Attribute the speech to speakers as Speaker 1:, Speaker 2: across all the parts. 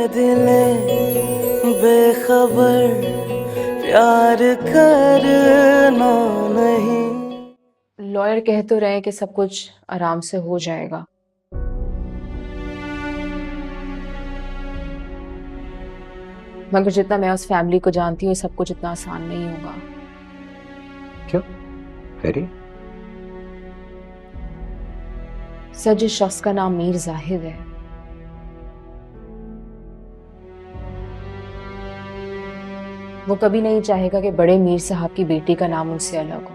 Speaker 1: दिले बेखबर प्यार करना नहीं।
Speaker 2: लॉयर कह तो रहे कि सब कुछ आराम से हो जाएगा, मगर जितना मैं उस फैमिली को जानती हूँ सब कुछ इतना आसान नहीं होगा।
Speaker 3: क्यों? करिए।
Speaker 2: सर, जिस शख्स का नाम मीर जाहिद है, वो कभी नहीं चाहेगा कि बड़े मीर साहब की बेटी का नाम उनसे अलग हो।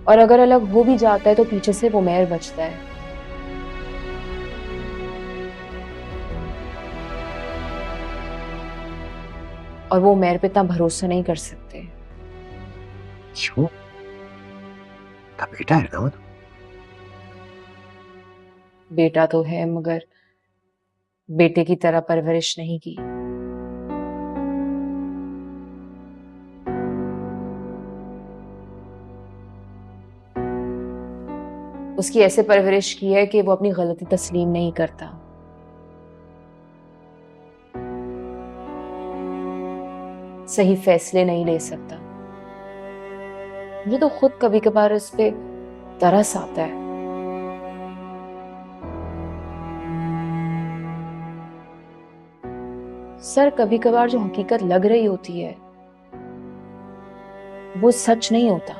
Speaker 2: और अगर अलग हो भी जाता है तो पीछे से उमैर बचता है। और वो उमैर पे इतना भरोसा नहीं कर सकते।
Speaker 3: क्यों? का बेटा है ना वो?
Speaker 2: बेटा तो है, मगर बेटे की तरह परवरिश नहीं की। उसकी ऐसे परवरिश की है कि वो अपनी गलती तस्लीम नहीं करता। सही फैसले नहीं ले सकता। मुझे तो खुद कभी कभार इस पे तरस आता है। सर, कभी कभार जो हकीकत लग रही होती है वो सच नहीं होता।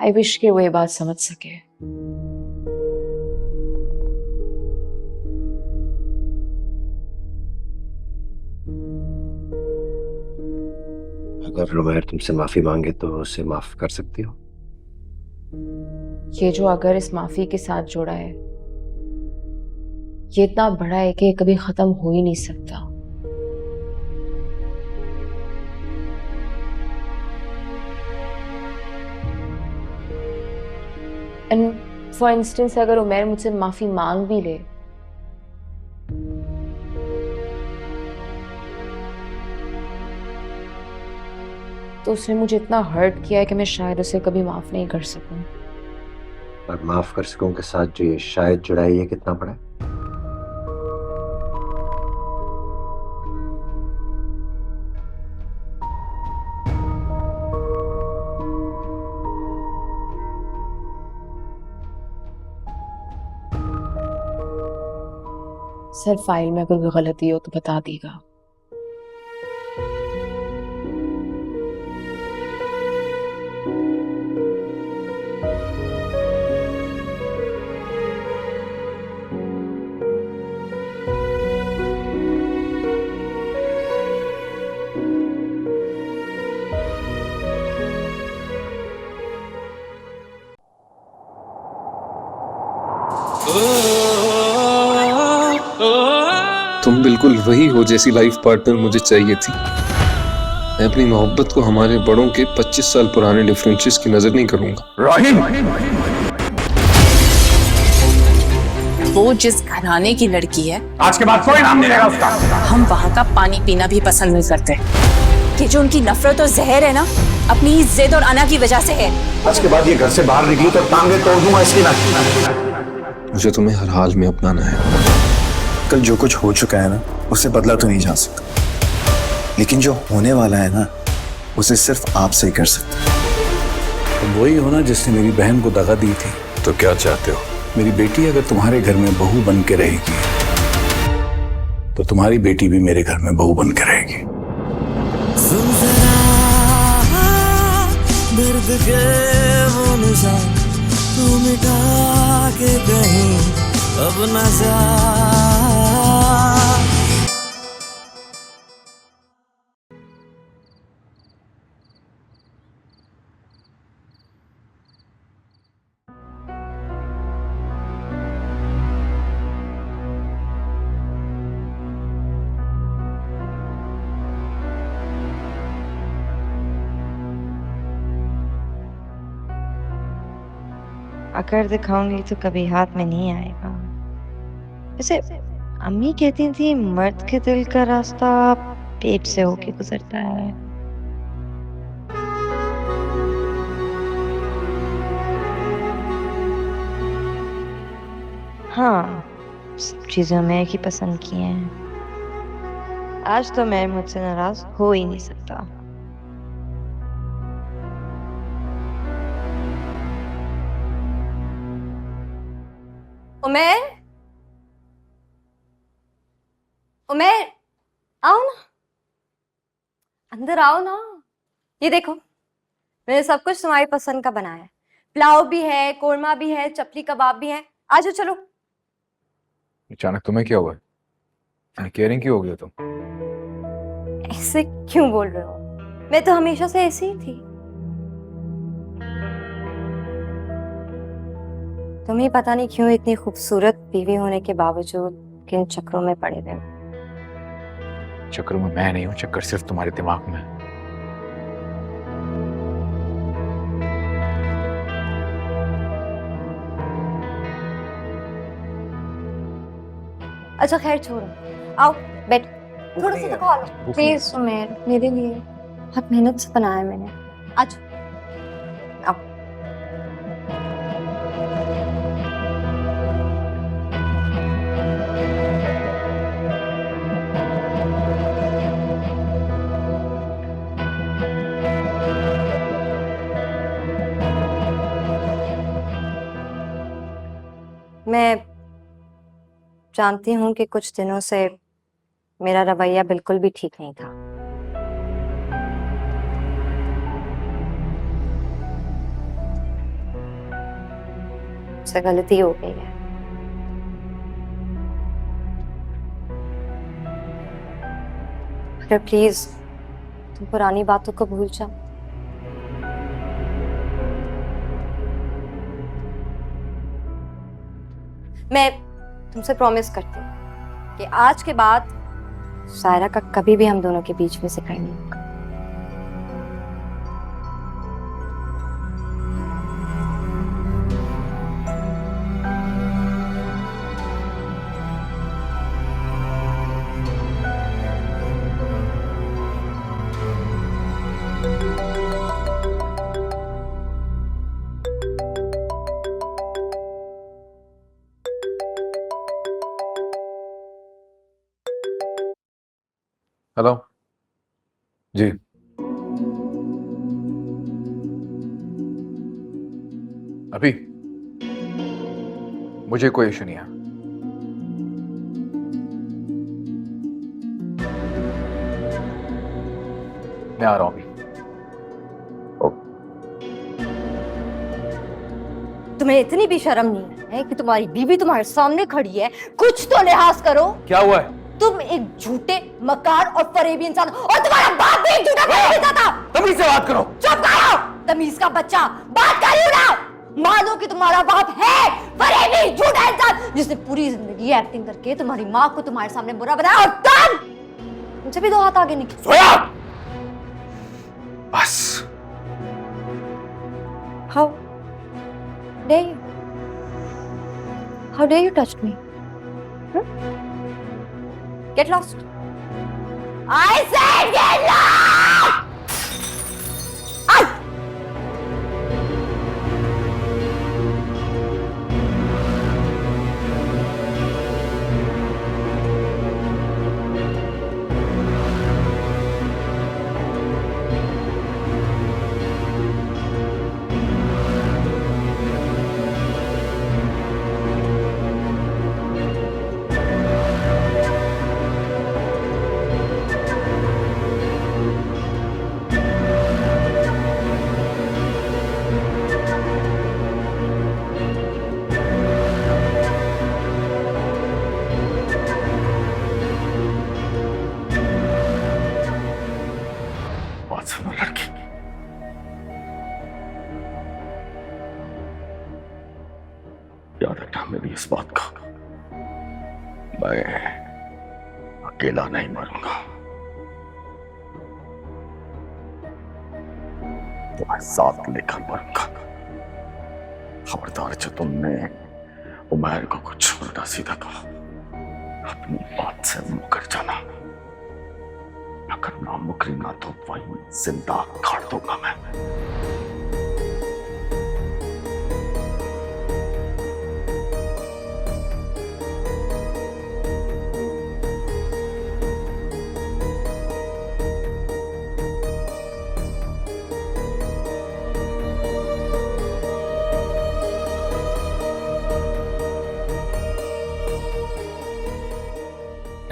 Speaker 2: आई विश कि वो ये बात समझ सके।
Speaker 3: अगर उमैर तुमसे माफी मांगे तो उसे माफ कर सकती हो?
Speaker 2: ये जो अगर इस माफी के साथ जोड़ा है, ये इतना बड़ा है कि कभी खत्म हो ही नहीं सकता। एंड फॉर इंस्टेंस, अगर उमैर मुझसे माफी मांग भी ले तो उसने मुझे इतना हर्ट किया है कि मैं शायद उसे कभी माफ नहीं कर सकूं।
Speaker 3: और माफ कर सकूं के साथ जो ये शायद जुड़ा है, ये कितना बड़ा है?
Speaker 2: सर, फाइल में अगर कोई गलती हो तो बता देगा।
Speaker 4: तुम बिल्कुल वही हो जैसी लाइफ पार्टनर मुझे चाहिए थी। मैं अपनी मोहब्बत को हमारे बड़ों के 25 साल पुराने डिफरेंसेस की नजर नहीं करूंगा।
Speaker 5: वो जिस घराने की लड़की है,
Speaker 6: आज के बाद कोई नाम नहीं लेगा उसका।
Speaker 5: हम वहाँ का पानी पीना भी पसंद नहीं करते। कि जो उनकी नफरत और जहर है ना, अपनी जिद और अना की वजह से है।
Speaker 6: आज के बाद ये घर से बाहर निकली तो टांगे तोड़ दूंगा इसकी ना।
Speaker 4: मुझे तुम्हें हर हाल में अपनाना है।
Speaker 7: कल जो कुछ हो चुका है ना, उसे बदला तो नहीं जा सकता, लेकिन जो होने वाला है ना, उसे सिर्फ आप से ही कर सकते।
Speaker 6: तुम वही हो ना जिसने मेरी बहन को दगा दी थी।
Speaker 4: तो क्या चाहते हो?
Speaker 6: मेरी बेटी अगर तुम्हारे घर में बहू बन के रहेगी तो तुम्हारी बेटी भी मेरे घर में बहू बन के रहेगी।
Speaker 1: सुन जरा दर्द के वो निशान तू मिटा के कहीं अब न जा।
Speaker 8: अगर दिखाऊंगी तो कभी हाथ में नहीं आएगा। वैसे अम्मी कहती थी मर्द के दिल का रास्ता पेट से होके गुजरता है। हाँ, सब चीजें उमैर की पसंद की हैं। आज तो मैं मुझसे नाराज हो ही नहीं सकता।
Speaker 9: उमैर, उमैर, आओ ना, अंदर आओ ना। ये देखो, मैंने सब कुछ तुम्हारी पसंद का बनाया है। पुलाव भी है, कोरमा भी है, चपली कबाब भी है। आ जाओ, चलो।
Speaker 6: अचानक तुम्हें क्या हुआ? केयरिंग क्यों हो गया तुम?
Speaker 9: ऐसे क्यों बोल रहे हो? मैं तो हमेशा से ऐसी ही थी। तुम्हें पता नहीं क्यों इतनी खूबसूरत बीवी होने के बावजूद किन चक्रों में पड़े रहे।
Speaker 6: चक्कर में मैं नहीं हूं, चक्कर सिर्फ तुम्हारे दिमाग में है।
Speaker 9: अच्छा खैर छोड़ो, आओ बैठ, थोड़ा सा तो खा लो प्लीज। उमैर, मेरे लिए बहुत मेहनत से बनाया मैंने। आज आओ। मैं जानती हूँ कि कुछ दिनों से मेरा रवैया बिल्कुल भी ठीक नहीं था। मुझसे गलती हो गई है। अगर प्लीज तुम पुरानी बातों को भूल जाओ। मैं तुमसे प्रॉमिस करती हूँ कि आज के बाद सायरा का कभी भी हम दोनों के बीच में जिक्र नहीं होगा।
Speaker 6: हेलो जी। अभी मुझे कोई इशू नहीं है। मैं आ रहा हूं अभी।
Speaker 9: तुम्हें इतनी भी शर्म नहीं है कि तुम्हारी बीवी तुम्हारे सामने खड़ी है? कुछ तो लिहाज करो।
Speaker 6: क्या हुआ है?
Speaker 9: तुम एक झूठे, मकार और फरेबी इंसान, और तुम्हारा बाप भी एक झूठा फरेबी था।
Speaker 6: तमीज से बात करो।
Speaker 9: चुप करो, तमीज का बच्चा, बात कर ही रहा। मानो कि तुम्हारा बाप है फरेबी, झूठा इंसान जिसने पूरी जिंदगी एक्टिंग करके तुम्हारी माँ को तुम्हारे सामने बुरा बनाया, और तुमसे भी दो हाथ आगे निकले।
Speaker 6: सोया बस।
Speaker 9: How dare you? How dare you touch me? Get lost. I said get lost!
Speaker 10: याद रखना मेरी इस बात का, मैं अकेला नहीं मरूंगा, तुम्हें साथ लेकर मरूंगा। खबरदार जो तुमने उमैर को कुछ उल्टा सीधा कहा, अपनी बात से मुकर जाना, अगर नामुमकिन ना तो वहीं जिंदा गाड़ दूंगा मैं।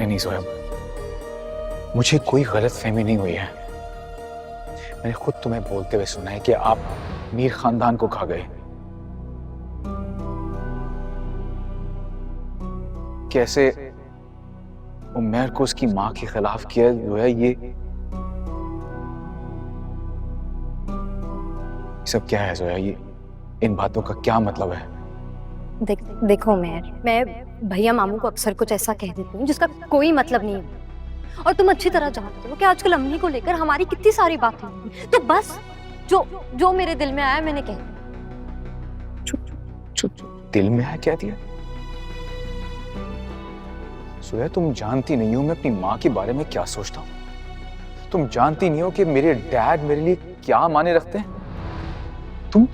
Speaker 6: नहीं सोहेब, मुझे कोई गलत फहमी नहीं हुई है। मैंने खुद तुम्हें बोलते हुए सुना है कि आप मीर खानदान को खा गए। कैसे उमैर को उसकी मां के खिलाफ किया जो है, ये सब क्या है जोया? ये इन बातों का क्या मतलब है?
Speaker 9: देखो उमैर, मैं भैया मामू को अक्सर कुछ ऐसा कह देती हूँ जिसका कोई मतलब नहीं है, और तुम अच्छी तरह जानते हो कि आजकल अम्मी को लेकर हमारी कितनी सारी बातें हुई। तो बस जो मेरे दिल में आया मैंने कह दिया।
Speaker 6: दिल में है क्या दिया? सोया, तुम जानती नहीं हो मैं अपनी माँ के बारे में क्या सोचता हूँ। तुम जानती नहीं हो कि मेरे डैड मेरे लिए क्या माने रखते हैं। तुम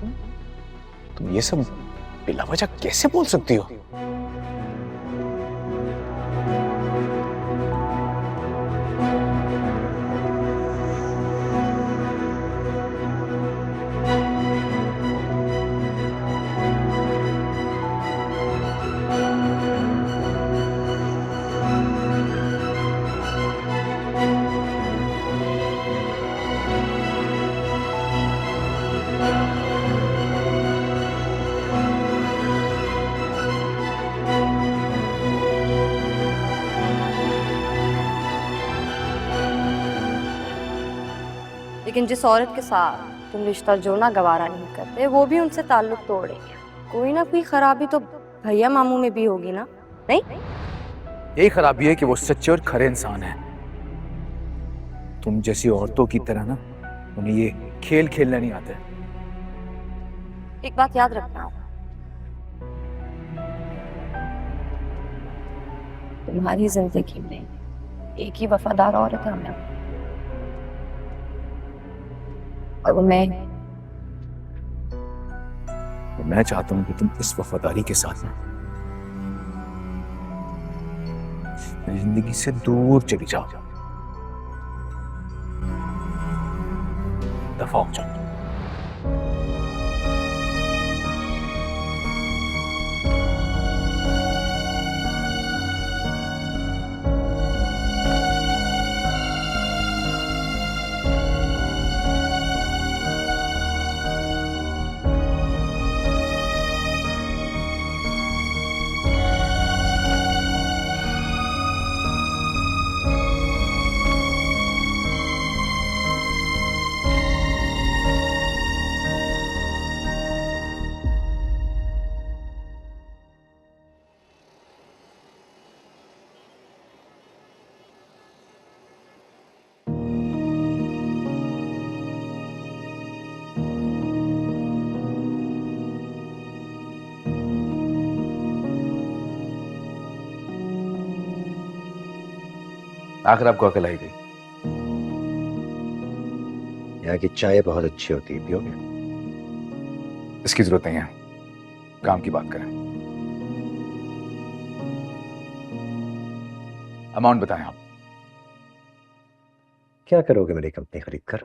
Speaker 6: ये सब बिला वजह कैसे बोल सकती हो?
Speaker 9: लेकिन जिस औरत के साथ तुम रिश्ता जोड़ना गवारा नहीं करते, वो भी उनसे ताल्लुक तोड़ेंगे। कोई ना कोई खराबी तो भैया मामू में भी होगी ना? नहीं,
Speaker 6: यही खराबी है कि वो सच्चे और खरे इंसान हैं। तुम जैसी औरतों की तरह ना उन्हें ये खेल खेलना नहीं आता।
Speaker 9: एक बात याद रखना, तुम्हारी जिंदगी में एक ही वफादार औरत है मैं, और वो
Speaker 6: मैं चाहता हूं कि तुम इस वफादारी के साथ ना मेरी जिंदगी से दूर चली जाओ, दफा हो जाओ। आखिर आपको अकल आई गई।
Speaker 3: यहाँ की चाय बहुत अच्छी होती है, पियोगे?
Speaker 6: इसकी जरूरत नहीं है, काम की बात करें। अमाउंट बताएं आप।
Speaker 3: क्या करोगे मेरी कंपनी खरीद कर?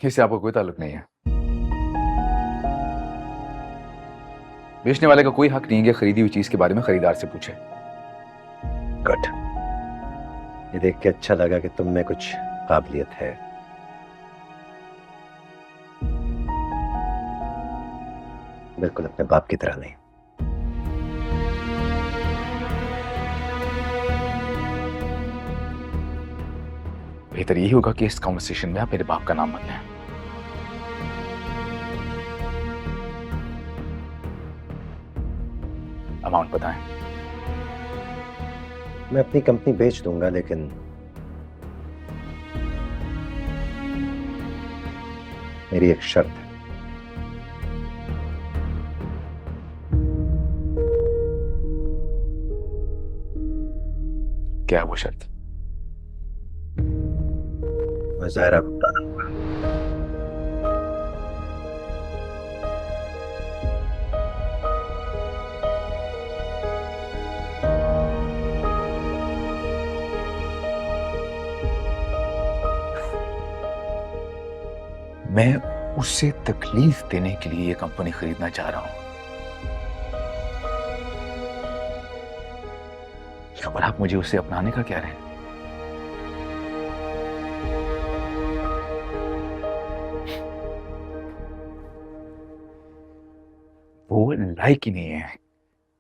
Speaker 6: इससे आपको कोई ताल्लुक नहीं है। बेचने वाले का कोई हक नहीं है कि खरीदी हुई चीज के बारे में खरीदार से पूछे।
Speaker 3: गुड, ये देख के अच्छा लगा कि तुम में कुछ काबिलियत है। बिल्कुल अपने बाप की तरह नहीं।
Speaker 6: बेहतर यही होगा कि इस कॉन्वर्सेशन में आप मेरे बाप का नाम मत लें। अमाउंट बताएं।
Speaker 3: मैं अपनी कंपनी बेच दूंगा, लेकिन मेरी एक शर्त है।
Speaker 6: क्या है वो शर्त?
Speaker 3: तुम्हें ज़ायरा को बताना होगा।
Speaker 6: मैं उसे तकलीफ देने के लिए ये कंपनी खरीदना चाह रहा हूं, और आप मुझे उसे अपनाने का क्या रहे? वो लायक ही नहीं है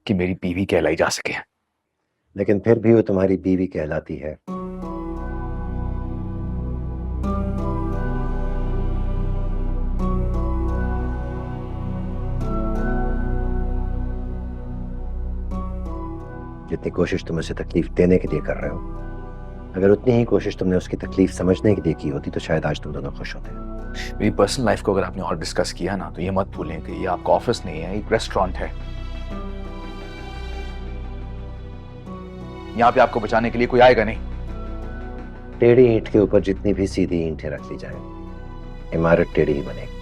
Speaker 6: कि मेरी बीवी कहलाई जा सके।
Speaker 3: लेकिन फिर भी वो तुम्हारी बीवी कहलाती है। जितनी कोशिश तुम उसे तकलीफ देने के लिए कर रहे हो, अगर उतनी ही कोशिश तुमने उसकी तकलीफ समझने के लिए की होती तो शायद आज तुम दोनों खुश होते।
Speaker 6: मेरी पर्सनल लाइफ को अगर आपने और डिस्कस किया ना, तो ये मत भूलें कि ये आपका ऑफिस नहीं है, एक रेस्टोरेंट है। यहाँ पे आपको बचाने के लिए कोई आएगा नहीं।
Speaker 3: टेढ़ी ईंट के ऊपर जितनी भी सीधी ईंटें रख ली जाए, इमारत टेढ़ी ही बनेगी।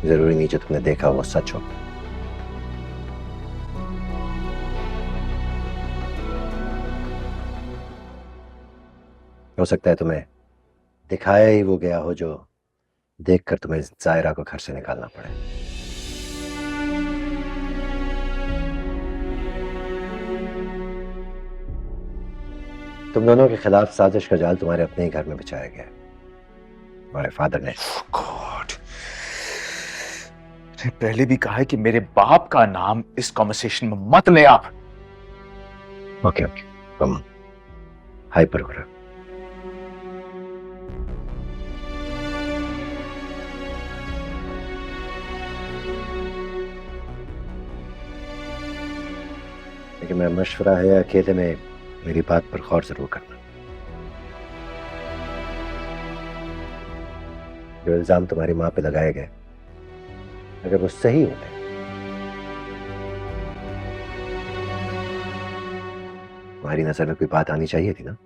Speaker 3: जरूरी नहीं जो तुमने देखा वो सच हो सकता है तुम्हें दिखाया ही वो गया हो जो देखकर तुम्हें जायरा को घर से निकालना पड़े। तुम दोनों के खिलाफ साजिश का जाल तुम्हारे अपने ही घर में बिछाया गया है। तुम्हारे फादर ने
Speaker 6: पहले भी कहा है कि मेरे बाप का नाम इस कॉन्वर्सेशन में मत ले आप।
Speaker 3: ओके तुम हाइपर हो रहे हो। लेकिन मेरा मशवरा है अकेले में मेरी बात पर गौर जरूर करना। जो इल्जाम तुम्हारी मां पे लगाए गए, अगर वो सही होते तुम्हारी नजर में कोई बात आनी चाहिए थी ना।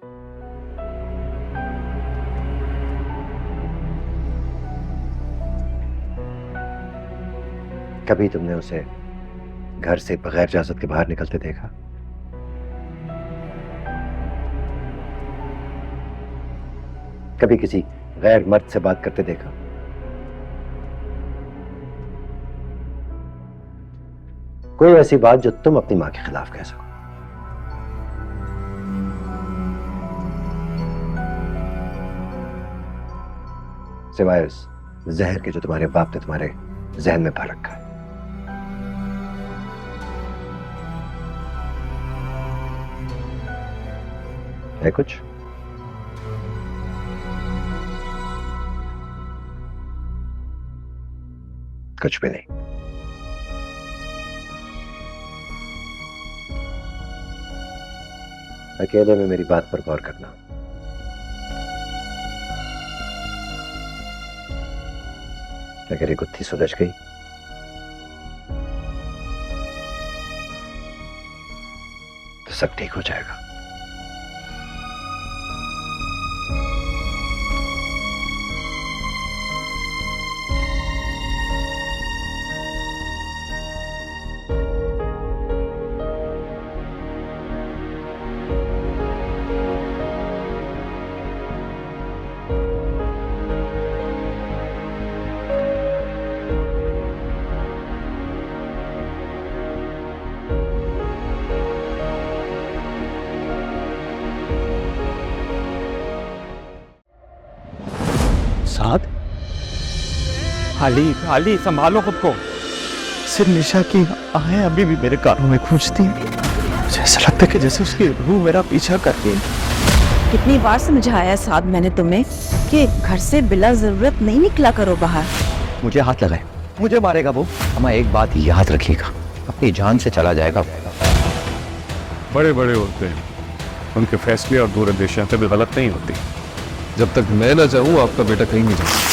Speaker 3: कभी तुमने उसे घर से बगैर इजाजत के बाहर निकलते देखा? कभी किसी गैर मर्द से बात करते देखा? कोई ऐसी बात जो तुम अपनी मां के खिलाफ कह सको? सिवाय उस जहर के जो तुम्हारे बाप ने तुम्हारे जहन में भर रखा है। है कुछ? कुछ भी नहीं। अकेले में मेरी बात पर गौर करना। अगर ये गुत्थी सुलझ गई तो सब ठीक हो जाएगा।
Speaker 11: साद, हाली संभालो खुद को। सिर्फ निशा की आए अभी भी मेरे कानों में गूंजती हैं। मुझे ऐसा लगता है कि जैसे उसकी रूह मेरा पीछा कर रही है।
Speaker 5: कितनी बार समझाया साद मैंने तुम्हें कि घर से बिला जरूरत नहीं निकला करो बाहर।
Speaker 11: मुझे हाथ लगाए, मुझे मारेगा वो। अम्मा एक बात याद रखिएगा, अपनी जान से चला जाएगा।
Speaker 4: बड़े बड़े होते हैं, उनके फैसले और दूरंदेशियां कभी गलत नहीं होती। जब तक मैं ना चाहूं आपका बेटा कहीं नहीं जा सकता।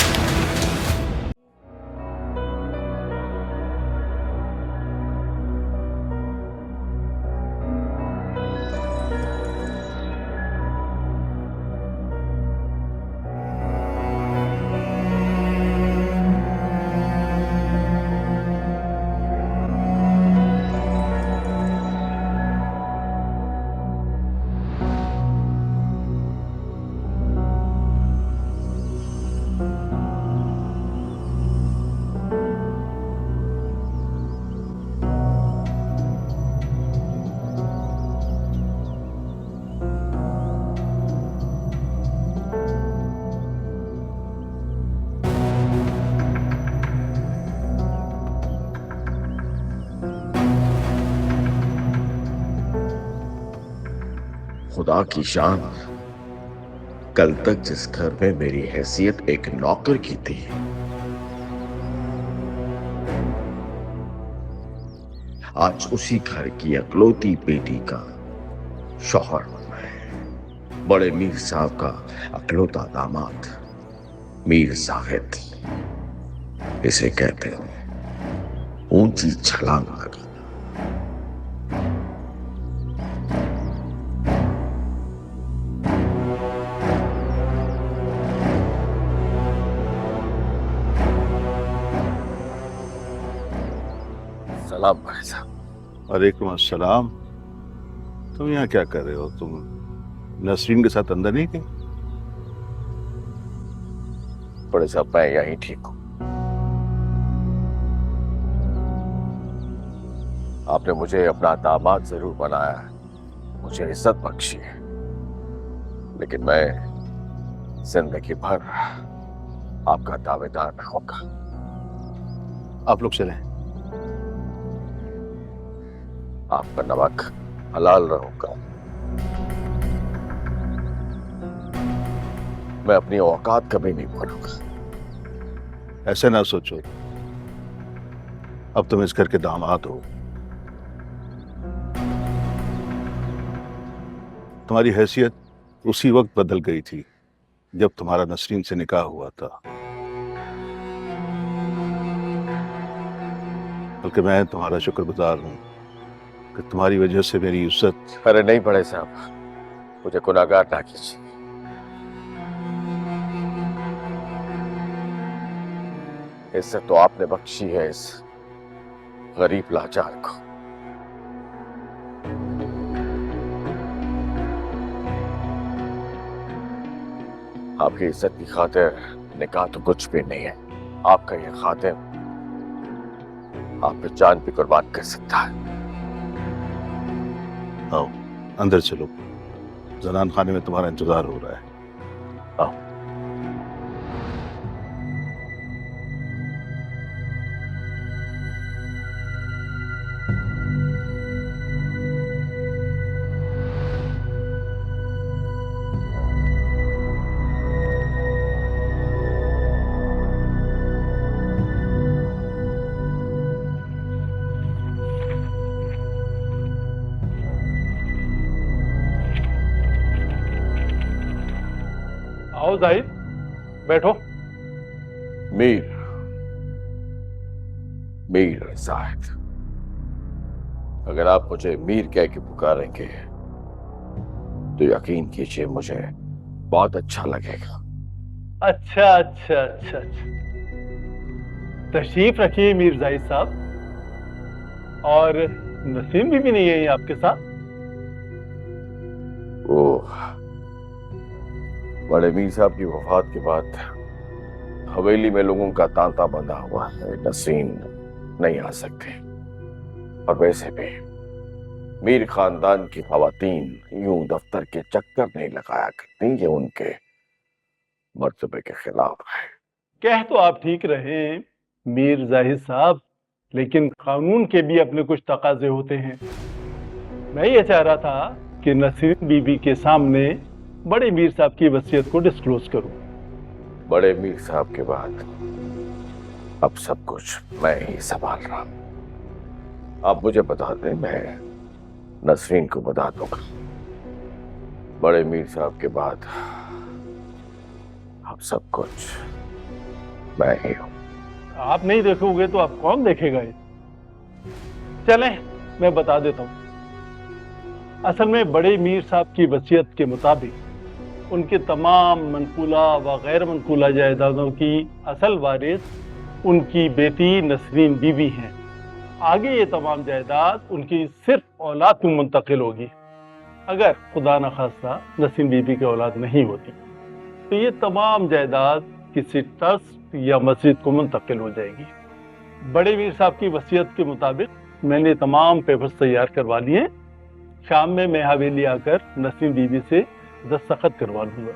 Speaker 10: खुदा की शान, कल तक जिस घर में मेरी हैसियत एक नौकर की थी, आज उसी घर की अकलौती बेटी का शौहर हूं मैं। बड़े मीर साहब का अकलौता दामाद मीर जाहिद। इसे कहते हैं ऊंची छलांग लगा। सलाम भाई साहब।
Speaker 12: वालेकुम अस्सलाम। तुम यहाँ क्या कर रहे हो? तुम नसरीन के साथ अंदर नहीं थे?
Speaker 10: बड़े साहब मैं यहीं ठीक हूं। आपने मुझे अपना दामाद जरूर बनाया है, मुझे इज्जत बख्शी है, लेकिन मैं जिंदगी भर आपका दावेदार रहूंगा।
Speaker 12: आप लोग चलें।
Speaker 10: आपका नमक हलाल रहूंगा। मैं अपनी औकात कभी नहीं भूलूंगा।
Speaker 12: ऐसे ना सोचो, अब तुम इस घर के दामाद हो। तुम्हारी हैसियत उसी वक्त बदल गई थी जब तुम्हारा नसरीन से निकाह हुआ था। बल्कि मैं तुम्हारा शुक्रगुजार हूं कि तुम्हारी वजह से मेरी इज्जत।
Speaker 10: अरे नहीं बड़े साहब, मुझे गुनाहगार ना कीजिए। इज्जत तो आपने बख्शी है इस गरीब लाचार को। आपकी इज्जत की खातिर निकाह तो कुछ भी नहीं है। आपका ये खातिर आप पे जान भी कुर्बान कर सकता है।
Speaker 12: आओ अंदर चलो, जनान खाने में तुम्हारा इंतजार हो रहा है। आओ।
Speaker 11: आओ जाहिद, बैठो।
Speaker 10: मीर जाहिद, अगर आप मुझे मीर कह के पुकारेंगे तो यकीन कीजिए मुझे बहुत अच्छा लगेगा।
Speaker 11: अच्छा अच्छा अच्छा अच्छा, तशरीफ रखिए मीर जाहिद साहब। और नसीम भी नहीं है आपके साथ?
Speaker 10: ओह, बड़े मीर साहब की वफात के बाद हवेली में लोगों का तांता बंधा हुआ है, नसरीन नहीं आ सकते। और वैसे भी मीर खानदान की खवातीन यूं दफ्तर के चक्कर नहीं लगाया करती, ये उनके मर्तबे के खिलाफ है।
Speaker 11: कह तो आप ठीक रहे मीर जाहिद साहब, लेकिन कानून के भी अपने कुछ तकाजे होते हैं। मैं ये चाह रहा था कि नसरीन बीबी के सामने बड़े मीर साहब की वसीयत को डिस्क्लोज करूं।
Speaker 10: बड़े मीर साहब के बाद अब सब कुछ मैं ही संभाल रहा हूं। आप मुझे बता दें, मैं नसरीन को बता दूंगा। बड़े मीर साहब के बाद अब सब कुछ मैं ही हूं।
Speaker 11: आप नहीं देखोगे तो आप कौन देखेगा? चलें मैं बता देता हूं। असल में बड़े मीर साहब की वसीयत के मुताबिक उनके तमाम मनकूला व गैर मनकूला जायदादों की असल वारिस उनकी बेटी नसरीन बीबी हैं। आगे ये तमाम जायदाद उनकी सिर्फ औलाद को मुंतकिल होगी। अगर खुदा न खास्ता नसरीन बीबी की औलाद नहीं होती तो ये तमाम जायदाद किसी ट्रस्ट या मस्जिद को मुंतकिल हो जाएगी। बड़े मीर साहब की वसीयत के मुताबिक मैंने तमाम पेपर्स तैयार करवा लिए। शाम में मैं हवेली आकर नसरीन बीबी से दस्तखत करवा लूंगा।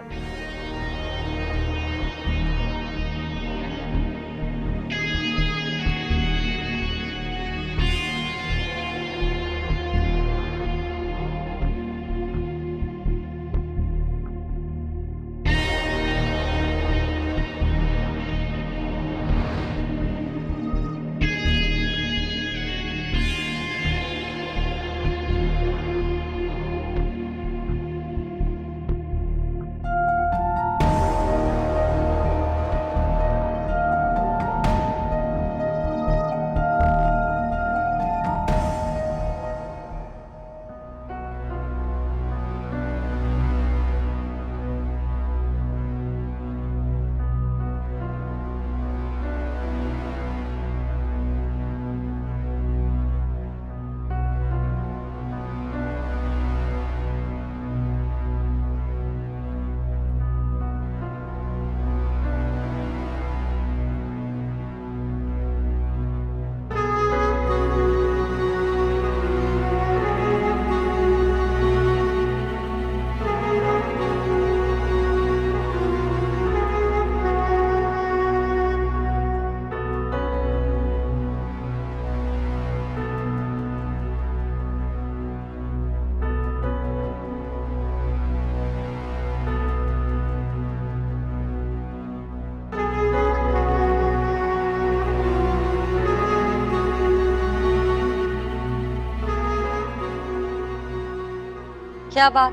Speaker 9: क्या बात?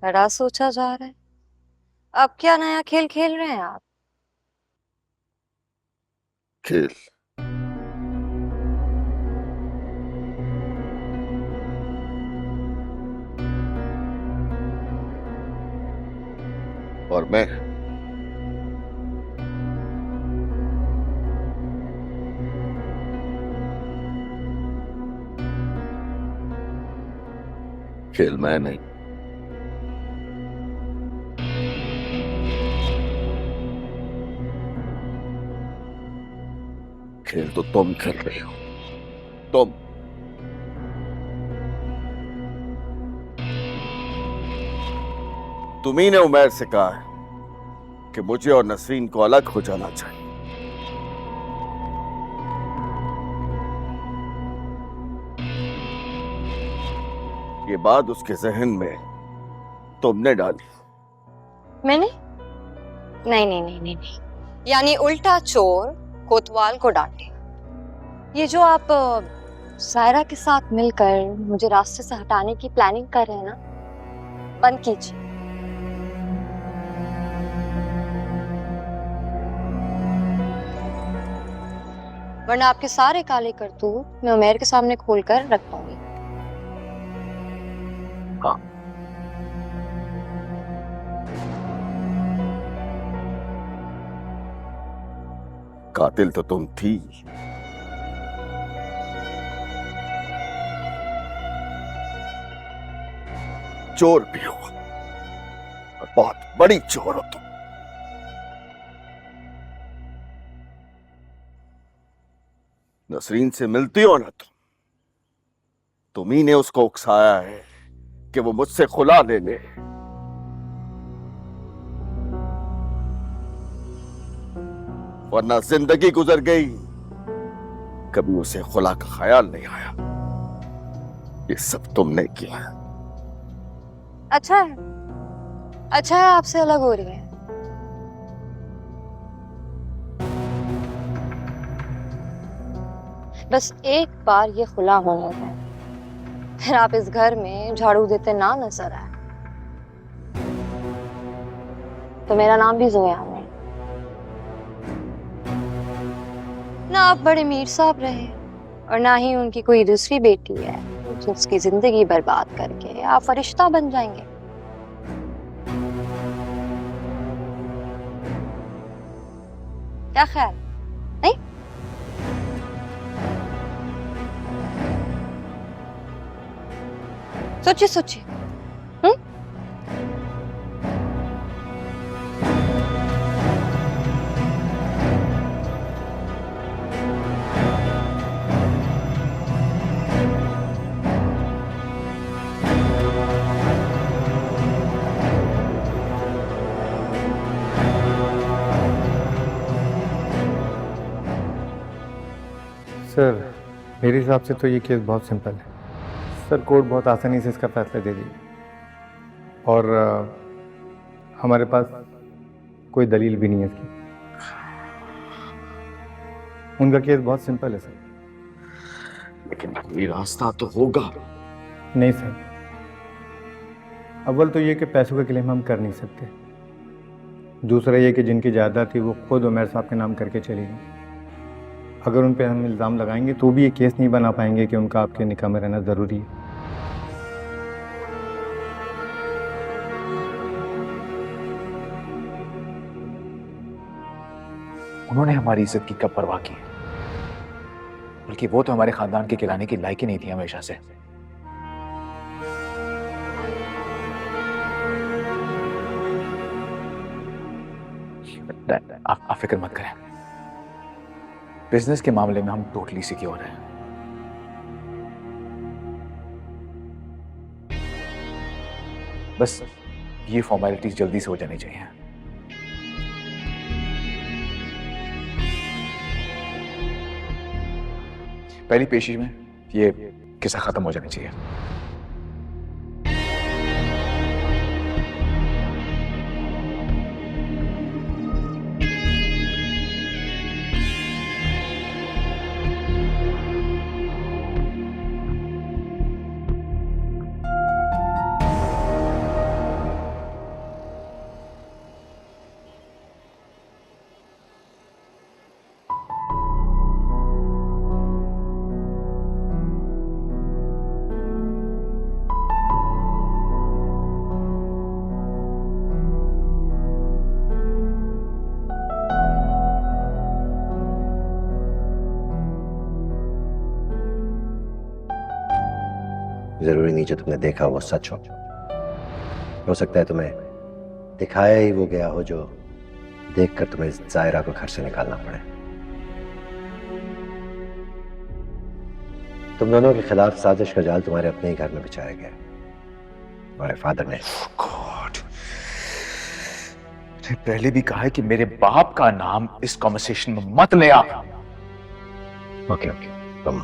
Speaker 9: बड़ा सोचा जा रहा है। अब क्या नया खेल खेल रहे हैं आप?
Speaker 10: खेल? और मैं खेल मैं नहीं, खेल तो तुम खेल रहे हो। तुम तुम्ही ने उमैर से कहा है कि मुझे और नसरीन को अलग हो जाना चाहिए। ये बात उसके जहन में तुमने डाली।
Speaker 9: मैंने? नहीं नहीं नहीं नहीं नहीं, यानी उल्टा चोर कोतवाल को डांटे। ये जो आप सायरा के साथ मिलकर मुझे रास्ते से हटाने की प्लानिंग कर रहे हैं ना, बंद कीजिए। वरना आपके सारे काले करतूत मैं उमैर के सामने खोलकर रख पाऊंगी।
Speaker 10: हाँ, कातिल तो तुम थी। चोर भी हो, और बहुत बड़ी चोर हो तुम। नसरीन से मिलती हो ना तुम ही ने उसको उकसाया है कि वो मुझसे खुला ले ले। वरना जिंदगी गुजर गई, कभी उसे खुला का ख्याल नहीं आया। ये सब तुमने किया है।
Speaker 9: अच्छा है, अच्छा है आपसे अलग हो रही है। बस एक बार ये खुला होने दें, फिर आप इस घर में झाड़ू देते ना नजर आए तो मेरा नाम भी जोया नहीं। ना आप बड़े मीर साहब रहे और ना ही उनकी कोई दूसरी बेटी है जिसकी जिंदगी बर्बाद करके आप फरिश्ता बन जाएंगे। क्या ख्याल? नहीं? सोचिए सोचिए।
Speaker 6: सर, मेरे हिसाब से तो ये केस बहुत सिंपल है सर। कोर्ट बहुत आसानी से इसका फैसला दे दी और हमारे पास कोई दलील भी नहीं है इसकी। उनका केस बहुत सिंपल है सर।
Speaker 10: लेकिन कोई रास्ता तो होगा।
Speaker 6: नहीं सर, अव्वल तो ये कि पैसों का क्लेम हम कर नहीं सकते। दूसरा ये कि जिनकी जायदाद थी वो खुद उमैर साहब के नाम करके चली गई। अगर उन पे हम इल्ज़ाम लगाएंगे तो भी ये केस नहीं बना पाएंगे कि उनका आपके निकाह में रहना ज़रूरी है। उन्होंने हमारी इज्जत की कब परवाह की, बल्कि वो तो हमारे खानदान के खिलाने की लायक ही नहीं थी हमेशा से। आप फिक्र मत करें, बिजनेस के मामले में हम टोटली सिक्योर हैं। बस ये फॉर्मेलिटीज जल्दी से हो जानी चाहिए। पहली पेशी में ये किस्सा खत्म हो जानी चाहिए।
Speaker 3: जरूरी नहीं जो तुमने देखा वो सच हो सकता है तुम्हें दिखाया ही वो गया हो जो देखकर तुम्हें जायरा को घर से निकालना पड़े। तुम दोनों के खिलाफ साजिश का जाल तुम्हारे अपने ही घर में बिछाया गया। तुम्हारे फादर ने
Speaker 13: मैंने पहले भी कहा है कि मेरे बाप का नाम इस कॉन्वर्सेशन में मत ले आप।
Speaker 3: ओके तुम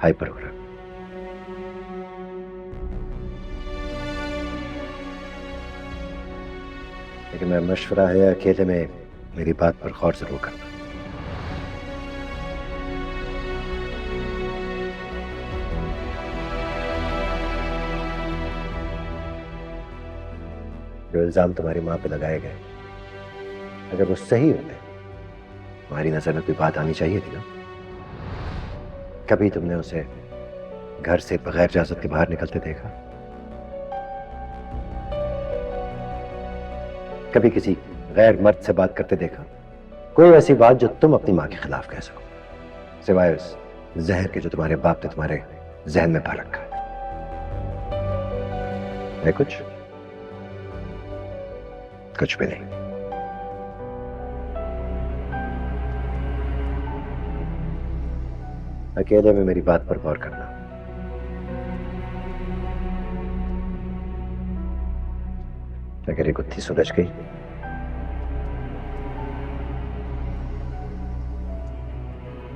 Speaker 3: हाइपर हो रहे हो। लेकिन मेरा मशवरा है अकेले में मेरी बात पर गौर जरूर करना। जो इल्जाम तुम्हारी माँ पे लगाए गए अगर वो सही होते तुम्हारी नजर में कोई बात आनी चाहिए थी ना। कभी तुमने उसे घर से बगैर इजाजत के बाहर निकलते देखा? कभी किसी गैर मर्द से बात करते देखा? कोई ऐसी बात जो तुम अपनी माँ के खिलाफ कह सको, सिवाय उस जहर के जो तुम्हारे बाप ने तुम्हारे जहन में भर रखा है कुछ भी नहीं। अकेले में मेरी बात पर गौर करना। अगर ये गुत्थी सुलझ गई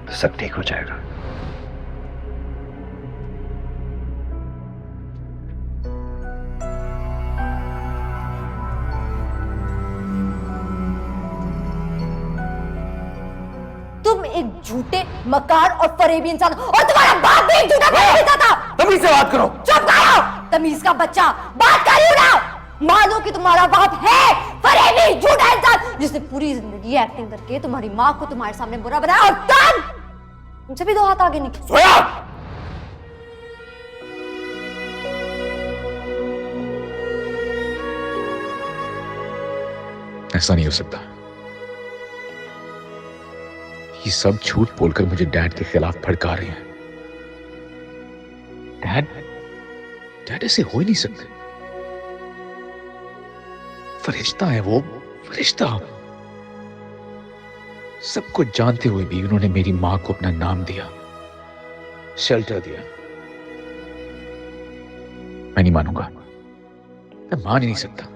Speaker 3: तो सब ठीक हो जाएगा।
Speaker 9: तुम एक झूठे मकार और फरेबी इंसान और तुम्हारा बाप भी एक झूठा फरेबी था।
Speaker 13: तमीज से बात करो।
Speaker 9: चुप करो, तमीज का बच्चा, बात कर ही रहा। मानो कि तुम्हारा बाप है फरेबी झूठा इंसान जिसने पूरी जिंदगी एक्टिंग करके तुम्हारी माँ को तुम्हारे सामने बुरा बनाया और तुमसे भी 2 हाथ आगे निकले।
Speaker 13: सोया! ऐसा नहीं हो सकता। ये सब झूठ बोलकर मुझे डैड के खिलाफ भड़का रहे हैं। डैड ऐसे हो ही नहीं सकते। फरिश्ता है वो, फरिश्ता। सब कुछ जानते हुए भी उन्होंने मेरी मां को अपना नाम दिया, शेल्टर दिया। मैं नहीं मानूंगा, मैं मान ही नहीं सकता।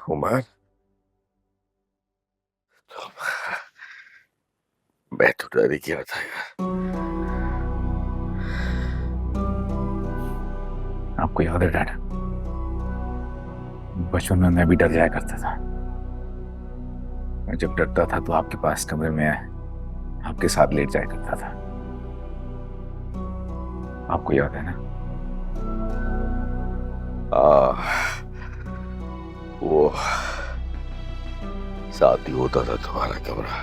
Speaker 10: उमर, मैं तो डर ही गया था यार।
Speaker 13: आपको याद है डैड, बचपन में मैं भी डर जाया करता था। मैं जब डरता था तो आपके पास कमरे में आपके साथ लेट जाया करता था। आपको याद है ना?
Speaker 10: वो साथ ही होता था तुम्हारा कमरा।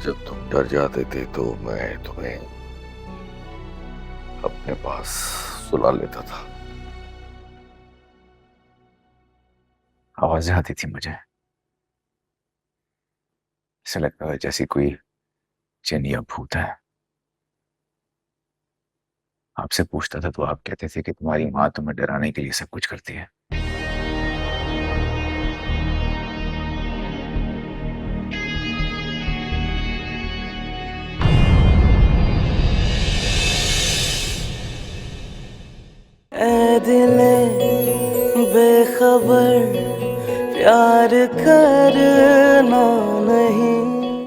Speaker 10: जब तुम डर जाते थे तो मैं तुम्हें अपने पास सुला लेता था।
Speaker 13: आवाजें आती थी मुझे, ऐसा लगता था जैसे कोई जिन या भूत है। आपसे पूछता था तो आप कहते थे कि तुम्हारी माँ तुम्हें डराने के लिए सब कुछ करती है।
Speaker 1: ऐ दिले बेखबर प्यार कर